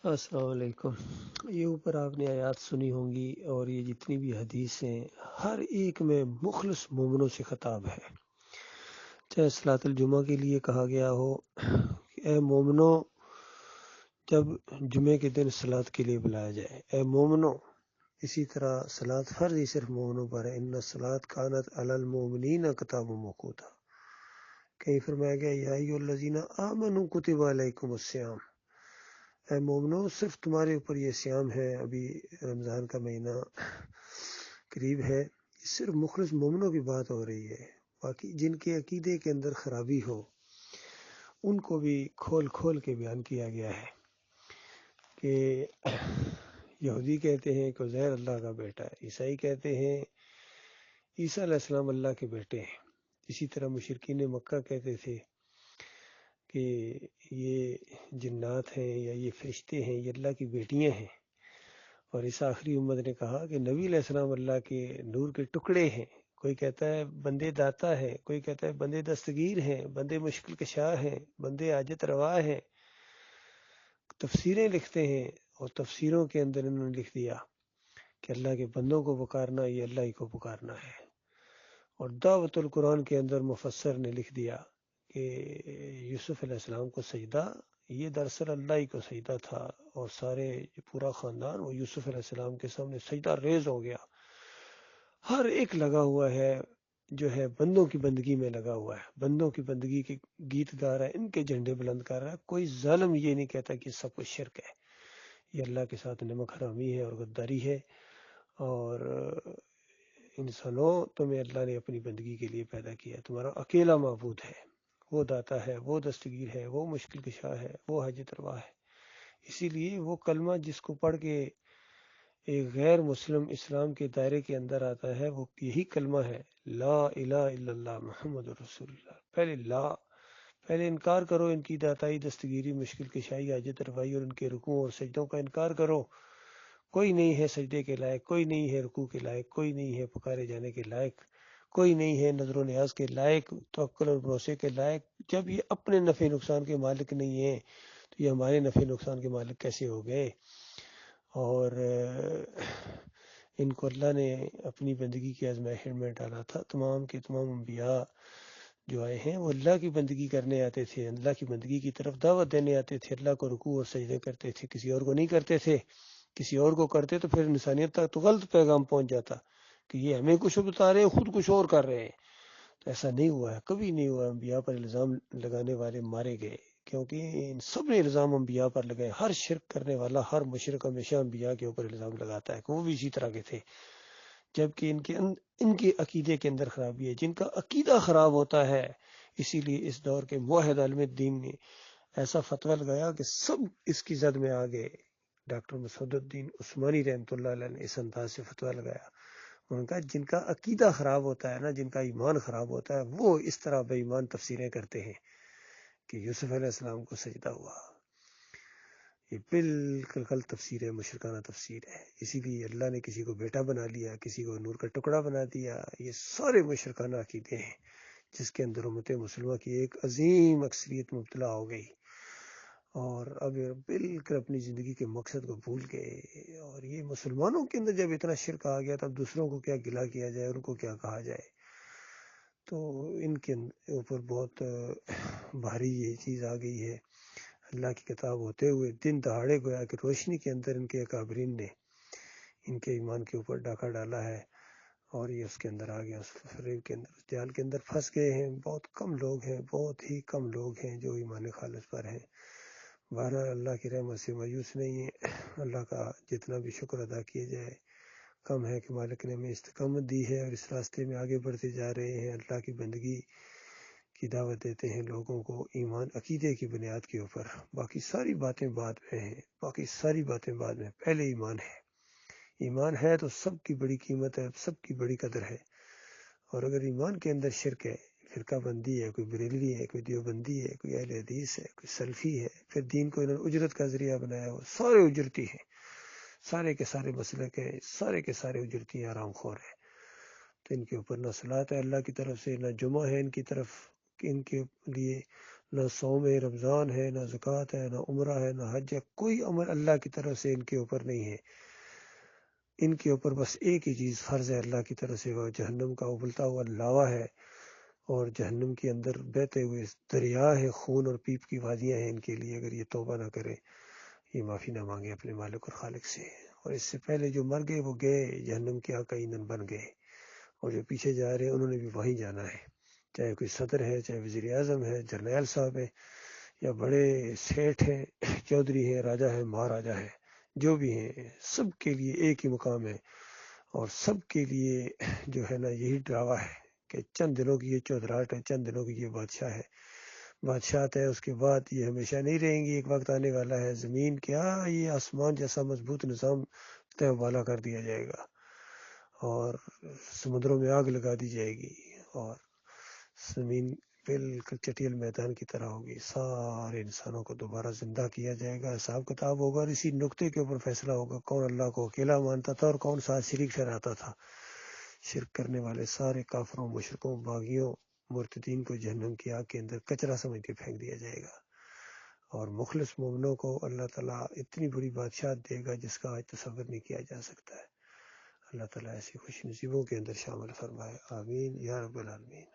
السلام علیکم۔ یہ اوپر آپ نے آیات سنی ہوں گی اور یہ جتنی بھی حدیث ہیں ہر ایک میں مخلص مومنوں سے خطاب ہے۔ چاہے صلاۃ الجمعہ کے لیے کہا گیا ہو کہ اے مومنوں، جب جمعے کے دن صلاۃ کے لیے بلایا جائے اے مومنوں، اسی طرح صلاۃ فرض ہی صرف مومنوں پر ہے۔ ان الصلاۃ کانت علی المؤمنین کتابا موقوتا۔ کہیں فرمایا گیا یا ایھا الذین آمنوا کتب علیکم الصیام، اے مومنو صرف تمہارے اوپر یہ صیام ہے۔ ابھی رمضان کا مہینہ قریب ہے، یہ صرف مخلص مومنوں کی بات ہو رہی ہے۔ باقی جن کے عقیدے کے اندر خرابی ہو ان کو بھی کھول کھول کے بیان کیا گیا ہے کہ یہودی کہتے ہیں کہ عزیر اللہ کا بیٹا ہے، عیسائی کہتے ہیں عیسیٰ علیہ السلام اللہ کے بیٹے ہیں، اسی طرح مشرکین مکہ کہتے تھے کہ یہ جنات ہیں یا یہ فرشتے ہیں، یہ اللہ کی بیٹیاں ہیں۔ اور اس آخری امت نے کہا کہ نبی علیہ السلام اللہ کے نور کے ٹکڑے ہیں۔ کوئی کہتا ہے بندے داتا ہے، کوئی کہتا ہے بندے دستگیر ہیں، بندے مشکل کشا ہیں، بندے حاجت روا ہیں۔ تفسیریں لکھتے ہیں اور تفسیروں کے اندر انہوں نے لکھ دیا کہ اللہ کے بندوں کو پکارنا یہ اللہ ہی کو پکارنا ہے۔ اور دعوت القرآن کے اندر مفسر نے لکھ دیا کہ یوسف علیہ السلام کو سجدہ یہ دراصل اللہ ہی کو سجدہ تھا، اور سارے پورا خاندان وہ یوسف علیہ السلام کے سامنے سجدہ ریز ہو گیا۔ ہر ایک لگا ہوا ہے جو ہے بندوں کی بندگی میں لگا ہوا ہے، بندوں کی بندگی کے گیت گا رہا ہے، ان کے جھنڈے بلند کر رہا ہے۔ کوئی ظالم یہ نہیں کہتا کہ سب کچھ شرک ہے، یہ اللہ کے ساتھ نمک حرامی ہے اور غداری ہے۔ اور انسانوں، تمہیں اللہ نے اپنی بندگی کے لیے پیدا کیا، تمہارا اکیلا معبود ہے، وہ داتا ہے، وہ دستگیر ہے، وہ مشکل کشا ہے، وہ حاجت روا ہے۔ اسی لیے وہ کلمہ جس کو پڑھ کے ایک غیر مسلم اسلام کے دائرے کے اندر آتا ہے، وہ یہی کلمہ ہے، لا الہ الا اللہ محمد رسول اللہ۔ پہلے انکار کرو ان کی داتائی، دستگیری، مشکل کشائی، حاجت روائی اور ان کے رکوع اور سجدوں کا انکار کرو۔ کوئی نہیں ہے سجدے کے لائق، کوئی نہیں ہے رکوع کے لائق، کوئی نہیں ہے پکارے جانے کے لائق، کوئی نہیں ہے نظر و نیاز کے لائق، توکل اور بھروسے کے لائق۔ جب یہ اپنے نفع نقصان کے مالک نہیں ہیں تو یہ ہمارے نفع نقصان کے مالک کیسے ہو گئے؟ اور ان کو اللہ نے اپنی بندگی کی آزمائش میں ڈالا تھا۔ تمام کے تمام انبیاء جو آئے ہیں وہ اللہ کی بندگی کرنے آتے تھے، اللہ کی بندگی کی طرف دعوت دینے آتے تھے، اللہ کو رکوع اور سجدے کرتے تھے، کسی اور کو نہیں کرتے تھے۔ کسی اور کو کرتے تو پھر انسانیت تک تو غلط پیغام پہنچ جاتا کہ یہ ہمیں کچھ بتا رہے ہیں، خود کچھ اور کر رہے ہیں۔ تو ایسا نہیں ہوا ہے، کبھی نہیں ہوا۔ انبیاء پر الزام لگانے والے مارے گئے، کیونکہ ان سب نے الزام انبیاء پر لگائے۔ ہر شرک کرنے والا، ہر مشرک ہمیشہ انبیاء کے اوپر الزام لگاتا ہے کہ وہ بھی اسی طرح کے تھے، جبکہ ان کے عقیدے کے اندر خرابی ہے۔ جن کا عقیدہ خراب ہوتا ہے، اسی لیے اس دور کے موحد عالم دین نے ایسا فتویٰ لگایا کہ سب اس کی زد میں آ گئے۔ ڈاکٹر مسعود الدین عثمانی رحمۃ اللہ علیہ نے اس انداز سے فتویٰ لگایا۔ ان کا جن کا عقیدہ خراب ہوتا ہے نا، جن کا ایمان خراب ہوتا ہے، وہ اس طرح بے ایمان تفسیریں کرتے ہیں کہ یوسف علیہ السلام کو سجدہ ہوا۔ یہ بالکل غلط تفسیر ہے، مشرکانہ تفسیر ہے۔ اسی لیے اللہ نے کسی کو بیٹا بنا لیا، کسی کو نور کا ٹکڑا بنا دیا۔ یہ سارے مشرکانہ عقیدے ہیں جس کے اندر امت مسلمہ کی ایک عظیم اکثریت مبتلا ہو گئی، اور اب بالکل اپنی زندگی کے مقصد کو بھول گئے۔ اور یہ مسلمانوں کے اندر جب اتنا شرک آ گیا، تب دوسروں کو کیا گلا کیا جائے، ان کو کیا کہا جائے؟ تو ان کے اوپر بہت بھاری یہ چیز آ گئی ہے۔ اللہ کی کتاب ہوتے ہوئے دن دہاڑے گویا کہ روشنی کے اندر ان کے اکابرین نے ان کے ایمان کے اوپر ڈاکہ ڈالا ہے، اور یہ اس کے اندر آ گیا، اس فریب کے اندر، اس جال کے اندر پھنس گئے ہیں۔ بہت کم لوگ ہیں، بہت ہی کم لوگ ہیں جو ایمان خالص پر ہیں۔ بہرحال اللہ کی رحمت سے مایوس نہیں ہے۔ اللہ کا جتنا بھی شکر ادا کیا جائے کم ہے کہ مالک نے ہمیں استقامت دی ہے، اور اس راستے میں آگے بڑھتے جا رہے ہیں۔ اللہ کی بندگی کی دعوت دیتے ہیں لوگوں کو ایمان عقیدے کی بنیاد کے اوپر۔ باقی ساری باتیں بعد میں ہیں، باقی ساری باتیں بعد میں، پہلے ایمان ہے۔ ایمان ہے تو سب کی بڑی قیمت ہے، سب کی بڑی قدر ہے۔ اور اگر ایمان کے اندر شرک ہے، فرقہ بندی ہے، کوئی بریلوی ہے، کوئی دیوبندی ہے، کوئی اہل حدیث ہے، کوئی سلفی ہے، پھر دین کو انہوں نے اجرت کا ذریعہ بنایا، وہ سارے اجرتی ہیں، سارے کے سارے مسلک ہیں، سارے کے سارے اجرتی ہیں، آرام خور ہیں۔ تو ان کے اوپر نہ صلاۃ ہے اللہ کی طرف سے، نہ جمعہ ہے ان کی طرف، ان کے لیے نہ صوم رمضان ہے، نہ زکوٰۃ ہے، نہ عمرہ ہے، نہ حج ہے، کوئی عمل اللہ کی طرف سے ان کے اوپر نہیں ہے۔ ان کے اوپر بس ایک ہی چیز فرض ہے اللہ کی طرف سے، وہ جہنم کا ابلتا ہوا لاوا ہے، اور جہنم کے اندر بہتے ہوئے دریا ہے، خون اور پیپ کی وادیاں ہیں ان کے لیے، اگر یہ توبہ نہ کرے، یہ معافی نہ مانگے اپنے مالک اور خالق سے۔ اور اس سے پہلے جو مر گئے وہ گئے جہنم کے آقا ایندھن بن گئے، اور جو پیچھے جا رہے ہیں انہوں نے بھی وہیں جانا ہے، چاہے کوئی صدر ہے، چاہے وزیر اعظم ہے، جرنیل صاحب ہے، یا بڑے سیٹھ ہیں، چودھری ہیں، راجا ہیں، مہاراجا ہیں، جو بھی ہیں، سب کے لیے ایک ہی مقام ہے، اور سب کے لیے جو ہے نا یہی ڈراوا ہے کہ چند دنوں کی یہ چودراہٹ ہے، چند دنوں کی یہ بادشاہ ہے، بادشاہت ہے، اس کے بعد یہ ہمیشہ نہیں رہیں گی، ایک وقت آنے والا ہے زمین کیا یہ آسمان جیسا مضبوط نظام طے بالا کر دیا جائے گا، اور سمندروں میں آگ لگا دی جائے گی، اور زمین بالکل چٹیل میدان کی طرح ہوگی، سارے انسانوں کو دوبارہ زندہ کیا جائے گا، حساب کتاب ہوگا، اور اسی نقطے کے اوپر فیصلہ ہوگا کون اللہ کو اکیلا مانتا تھا اور کون ساتھ شریک ٹھہراتا تھا۔ شرک کرنے والے سارے کافروں، مشرکوں، باغیوں، مرتدین کو جہنم کی آگ کے اندر کچرا سمجھ کے پھینک دیا جائے گا، اور مخلص مومنوں کو اللہ تعالیٰ اتنی بڑی بادشاہت دے گا جس کا آج تصور نہیں کیا جا سکتا ہے۔ اللہ تعالیٰ ایسی خوش نصیبوں کے اندر شامل فرمائے، آمین یا رب العالمین۔